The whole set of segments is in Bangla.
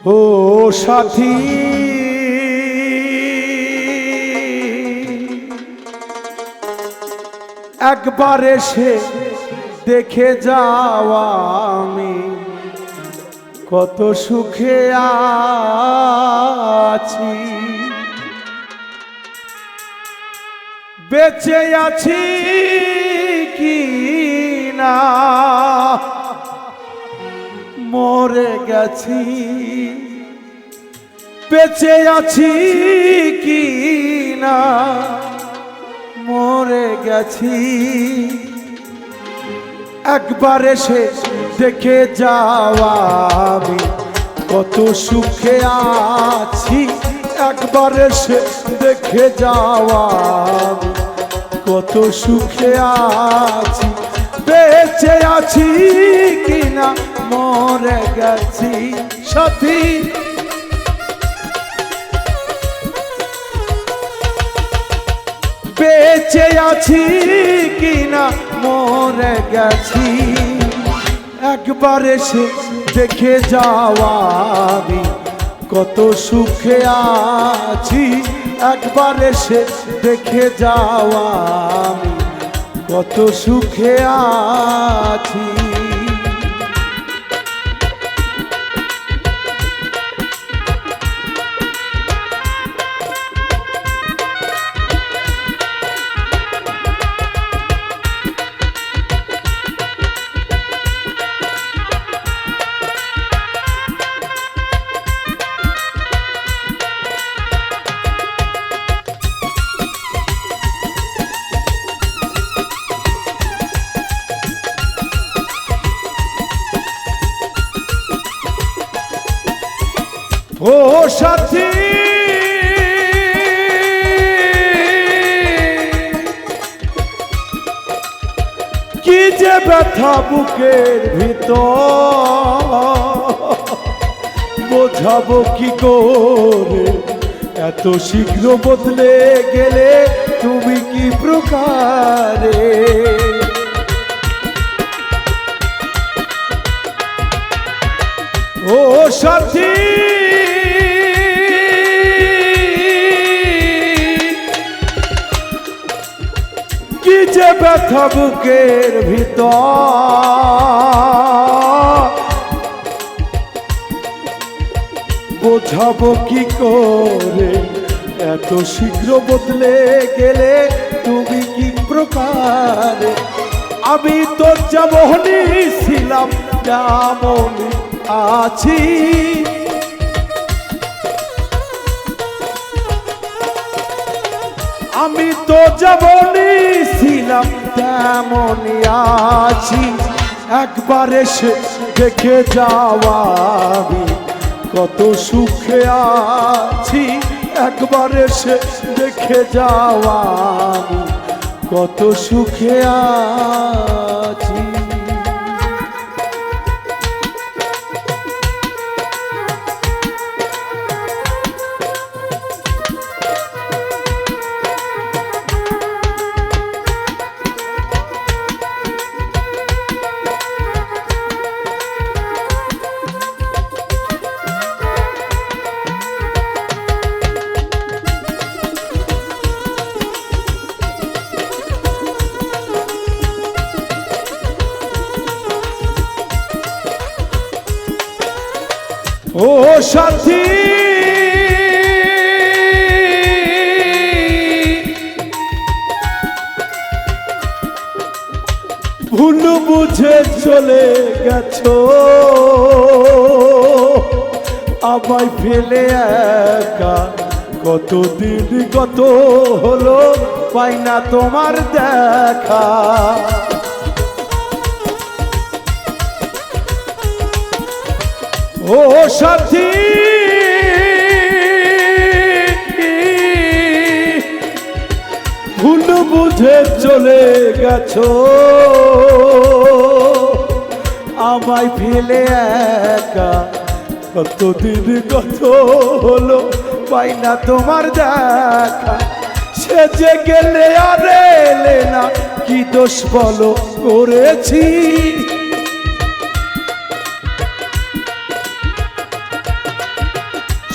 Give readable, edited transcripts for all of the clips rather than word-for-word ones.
ও সাথী একবার এসে দেখে যাওয়া আমি কত সুখে আছি, বেঁচে আছি কি না মরে গেছি, বেঁচে আছি কি না মরে গেছি। একবার এসে দেখে যাওয়া আমি কত সুখে আছি, একবার এসে দেখে যাওয়া আমি কত সুখে আছি, বেঁচে আছি কিনা মরে গেছি। সাথী বেঁচে আছি কিনা মরে গেছি, একবার এসে দেখে যাওয়া আমি কত সুখে আছি, একবার এসে দেখে যাওয়া আমি কত সুখে আছি। ও সাথী কি যে ব্যথা বুকের ভিতর, বোঝাবো কি করে এত শীঘ্র বদলে গেলে তুমি কি প্রকারে। ও সাথী কি যে ব্যথা বুকের ভিতর, বোঝাবো কি করে এত শীঘ্র বদলে গেলে তুমি কি প্রকারে। আমি তো যেমনই ছিলাম তেমনই আছি, আমি তো যেমনই ছিলাম তেমনই আছি, একবার এসে দেখে যাওয়া আমি কত সুখে আছি, একবার এসে দেখে যাওয়া আমি কত সুখে আছি। ও সাথী ভুল বুঝে চলে গেছো, আমায় ফেলে একা কতদিন কত হলো পাই না তোমার দেখা। ও সাথী ভুল বুঝে চলে গেছো, আমায় ফেলে একা কতদিন কত হলো পাই না তোমার দেখা। সেজে গেলে আর এলে না কি দোষ বলো করেছি,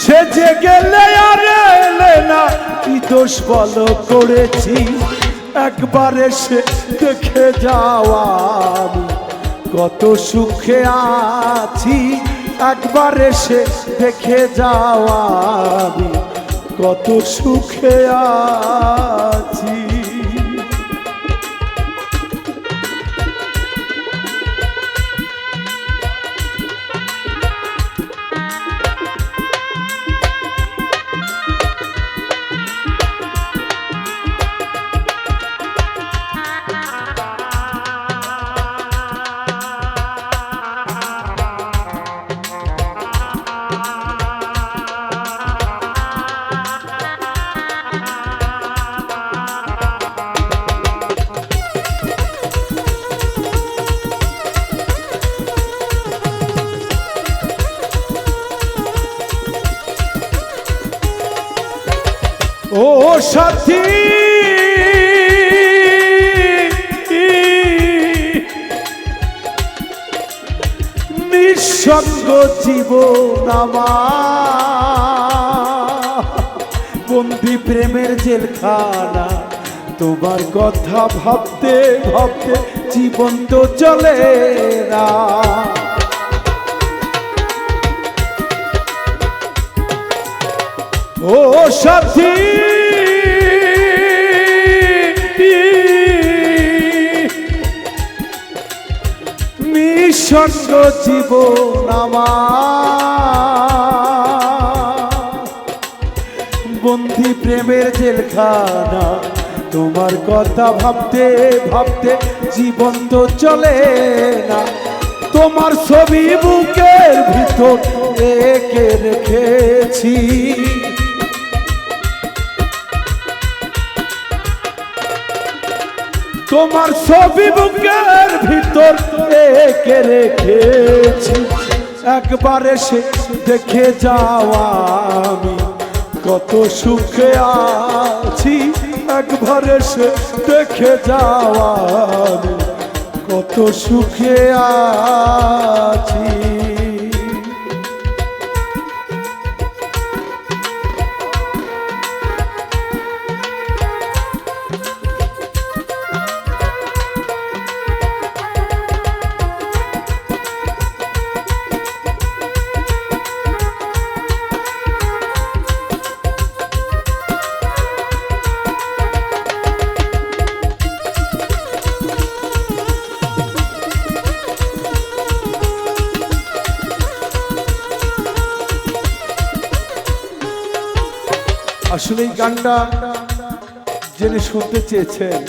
সেজে গেলে আর এলে না, কি দোষ বলো করেছি, একবার এসে দেখে যাওয়া আমি কত সুখে আছি, একবার এসে দেখে যাওয়া আমি কত সুখে আছি। ও সাথী নিঃসঙ্গ জীবন আমার, বন্দি প্রেমের জেলখানা, তোমার কথা ভাবতে ভাবতে জীবন তো চলে না। ও সাথী নিঃসঙ্গ জীবন আমার, বন্দি প্রেমের জেলখানা, তোমার কথা ভাবতে ভাবতে জীবন তো চলে না। তোমার ছবি বুকের ভিতর এঁকে রেখেছি, তোমার ছবি বুকের ভিতর এঁকে রেখেছি, একবার এসে দেখে যাওয়া আমি কত সুখে আছি, একবার এসে দেখে যাওয়া আমি কত সুখে আছি। আসলে এই গানটা যিনি শুনতে চেয়েছেন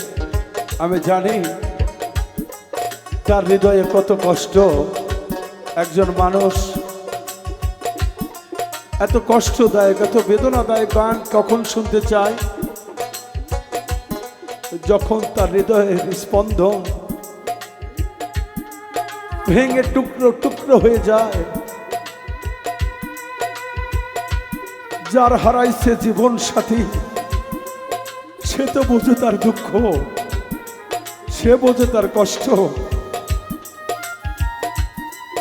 আমি জানি তার হৃদয়ে কত কষ্ট। একজন মানুষ এত কষ্টদায়ক এত বেদনাদায়ক গান কখন শুনতে চায়, যখন তার হৃদয়ের স্পন্দন ভেঙে টুকরো টুকরো হয়ে যায়। যার হারাইছে জীবন সাথী সে তো বোঝে তার দুঃখ, সে বোঝে তার কষ্ট।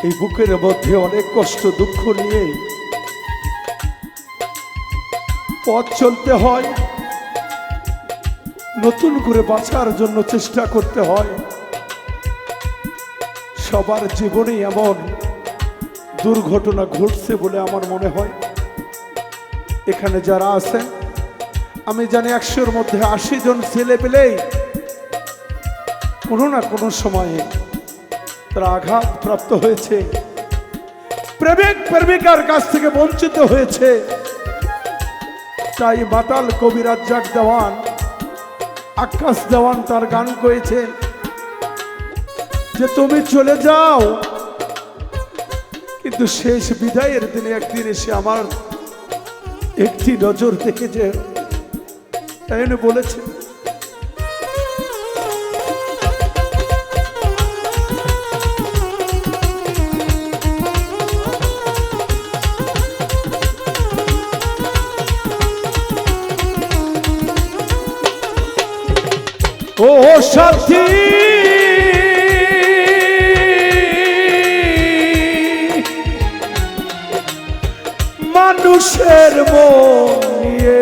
এই বুকের মধ্যে অনেক কষ্ট দুঃখ নিয়ে পথ চলতে হয়, নতুন করে বাঁচার জন্য চেষ্টা করতে হয়। সবার জীবনে এমন দুর্ঘটনা ঘটছে বলে আমার মনে হয়। এখানে যারা আছেন আমি জানি 100-র মধ্যে 80 জন ছেলে পেলেই কোনো না কোনো সময়ে তারা আঘাতপ্রাপ্ত হয়েছে, প্রেমিক প্রেমিকার কাছ থেকে বঞ্চিত হয়েছে। তাই মাতাল কবি রাজ্জাক দেওয়ান, আকাশ দেওয়ান তার গান করেছে যে তুমি চলে যাও, কিন্তু শেষ বিদায়ের দিনে একদিন এসে আমার একটি নজর দেখে যে তাই বলেছে ও সাথী মানুষের মন নিয়ে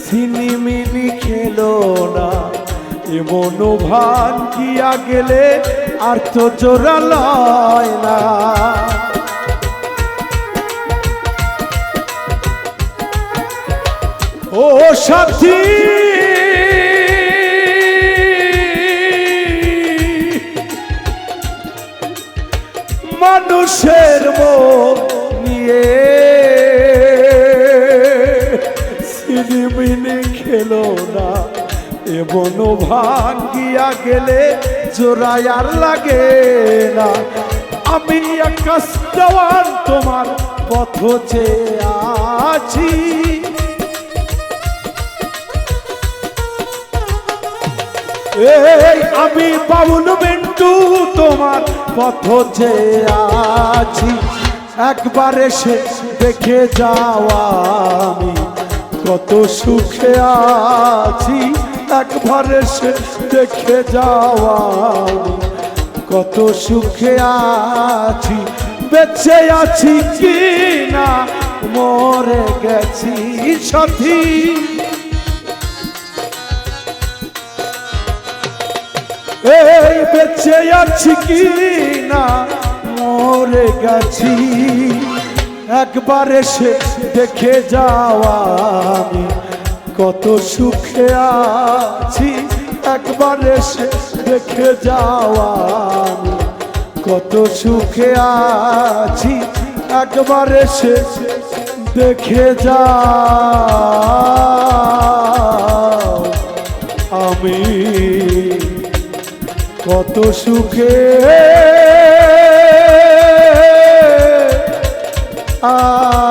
সিনিমিনি খেলো না এমন ভান গিয়া গেলে আর তো জোড়া লয় না। ও সাথী মানুষের মন নিয়ে সিনিমিনি খেলো না এমন ভান গিয়া গেলে জোড়াই আর লাগে না। আমি আকাশ দেওয়ান তোমার পথ চেয়ে আছি, এই আমি বাবুল মিন্টু তোমার পথ চেয়ে আছি। একবার এসে দেখে যাওয়া আমি কত সুখে আছি, একবার এসে দেখে যাওয়া আমি কত সুখে আছি। বেঁচে আছি কি না মরে গেছি সাথী, এই বেঁচে আছি কি না মরে গেছি। একবার এসে দেখে যাওয়া আমি কত সুখে আছি, একবার এসে দেখে যাওয়া আমি কত সুখে আছি। একবার এসে দেখে যাও আমি কত সুখে আছি।